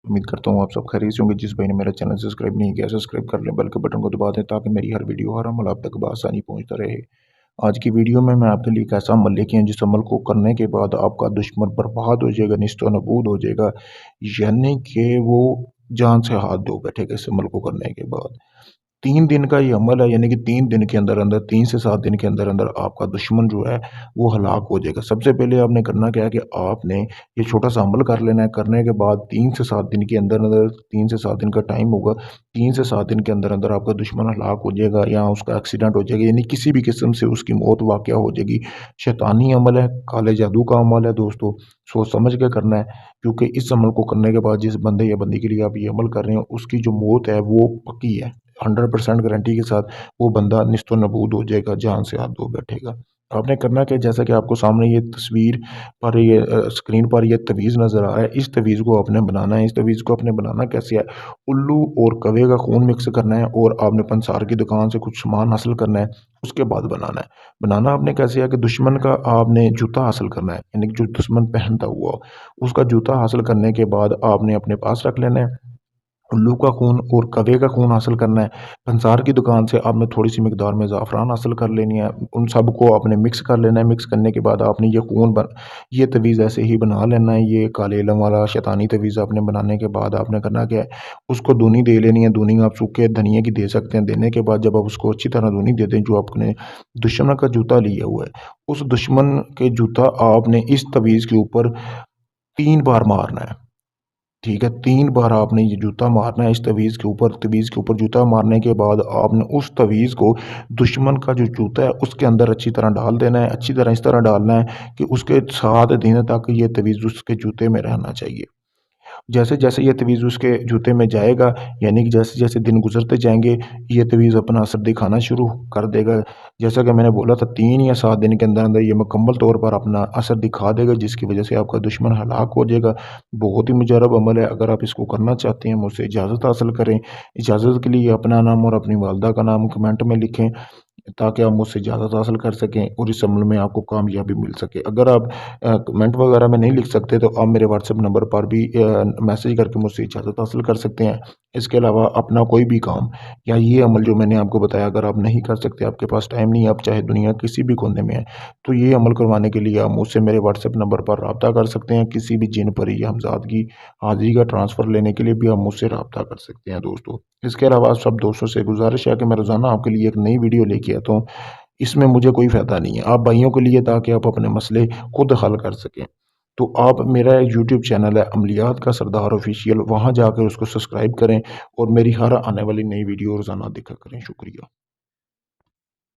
उम्मीद करता हूँ आप सब खैरियत से होंगे। जिस भाई ने मेरा चैनल सब्सक्राइब नहीं किया, सब्सक्राइब कर लें, बेल के बटन को दबा दें ताकि मेरी हर वीडियो, हर अमल आप तक बआसानी पहुँचता रहे। आज की वीडियो में मैं आपके लिए एक ऐसा अमल लेके आया जिस अमल को करने के बाद आपका दुश्मन बर्बाद हो जाएगा, निस्तो नबूद हो जाएगा। यानी कि वो जान से हाथ धो बैठेगा इस अमल को करने के बाद। 3 दिन का ये अमल है, यानी कि 3 दिन के अंदर-अंदर, 3 से 7 दिन के अंदर-अंदर आपका दुश्मन जो है वो हलाक हो जाएगा। सबसे पहले आपने करना क्या है कि आपने ये छोटा-सा अमल कर लेना है। करने के बाद 3 से 7 दिन के अंदर-अंदर, 3 से 7 दिन का टाइम होगा। 3 से 7 दिन के अंदर-अंदर आपका दुश्मन हलाक हो जाएगा या उसका एक्सीडेंट हो जाएगा, यानी किसी भी किस्म से उसकी मौत वाक़या हो जाएगी। शैतानी अमल है, काले जादू का अमल है दोस्तों, सोच समझ के करना है, क्योंकि इस अमल को करने के बाद जिस बंदे या बंदी के लिए आप ये अमल कर रहे हैं उसकी जो मौत है वो पक्की है। 100% गारंटी के साथ वो बंदा निस्तो नबूद हो जाएगा, जान से हाथ धो बैठेगा। आपने करना क्या है, जैसा कि आपको सामने ये तस्वीर पर ये स्क्रीन पर ये तवीज़ नज़र आ रहा है, इस तवीज़ को आपने बनाना है। इस तवीज़ को आपने बनाना कैसे है, उल्लू और कौवे का खून मिक्स करना है और आपने पंसार की दुकान से कुछ सामान हासिल करना है, उसके बाद बनाना है। बनाना आपने कैसे है कि दुश्मन का आपने जूता हासिल करना है, यानी कि जो दुश्मन पहनता हुआ हो, उसका जूता हासिल करने के बाद आपने अपने पास रख लेना है। उल्लू का खून और कौवे का खून हासिल करना है। पंसार की दुकान से आपने थोड़ी-सी मिकदार में ज़ाफ़रान हासिल कर लेनी है। उन सबको आपने मिक्स कर लेना है। मिक्स करने के बाद आपने ये तवीज़ ऐसे ही बना लेना है। ये काले इल्म वाला शैतानी तवीज़ आपने बनाने के बाद आपने करना क्या है, उसको धुनी दे लेनी है। धुनी आप सूखे धनिये की दे सकते हैं। देने के बाद जब आप उसको अच्छी तरह धुनी दे दें, जो आपने दुश्मन का जूता लिया हुआ है, उस दुश्मन के जूता आपने इस तवीज़ के ऊपर 3 बार मारना है। ठीक है, 3 बार आपने ये जूता मारना है इस तवीज़ के ऊपर जूता मारने के बाद आपने उस तवीज़ को दुश्मन का जो जूता है उसके अंदर अच्छी तरह डाल देना है। अच्छी तरह इस तरह डालना है कि उसके 7 दिन तक ये तवीज़ उसके जूते में रहना चाहिए। जैसे-जैसे ये तवीज़ उसके जूते में जाएगा, यानी कि जैसे-जैसे दिन गुज़रते जाएँगे, ये तवीज़ अपना असर दिखाना शुरू कर देगा। जैसा कि मैंने बोला था 3 या 7 दिन के अंदर-अंदर ये मुकम्मल तौर पर अपना असर दिखा देगा, जिसकी वज़ह से आपका दुश्मन हलाक हो जाएगा। बहुत ही मुजर्रब अमल है, अगर आप इसको करना चाहते हैं मुझसे इजाज़त हासिल करें। इजाज़त के लिए अपना नाम और अपनी वालिदा का नाम कमेंट में लिखें, ताकि आप मुझसे इजाज़त हासिल कर सकें और इस अमल में आपको कामयाबी मिल सके। अगर आप कमेंट वगैरह में नहीं लिख सकते तो आप मेरे व्हाट्सएप नंबर पर भी मैसेज करके मुझसे इजाज़त हासिल कर सकते हैं। इसके अलावा अपना कोई भी काम या ये अमल जो मैंने आपको बताया, अगर आप नहीं कर सकते, आपके पास टाइम नहीं है, आप चाहे दुनिया के किसी भी कोने में हैं, तो ये अमल करवाने के लिए आप मुझसे मेरे व्हाट्सएप नंबर पर राब्ता कर सकते हैं। किसी भी जिन परी या हमज़ाद की हाज़िरी का ट्रांसफ़र लेने के लिए भी आप मुझसे राब्ता कर सकते हैं दोस्तों। इसके अलावा सब दोस्तों से गुज़ारिश है कि मैं रोज़ाना आपके लिए एक नई वीडियो लेके आता हूँ। इसमें मुझे कोई फ़ायदा नहीं है, आप भाइयों के लिए, ताकि आप अपने मसले खुद हल कर सकें। तो आप मेरा एक यूट्यूब चैनल है अमलियात का सरदार ऑफ़िशियल, वहाँ जाकर उसको सब्सक्राइब करें और मेरी हर आने वाली नई वीडियो रोज़ाना देखा करें। शुक्रिया।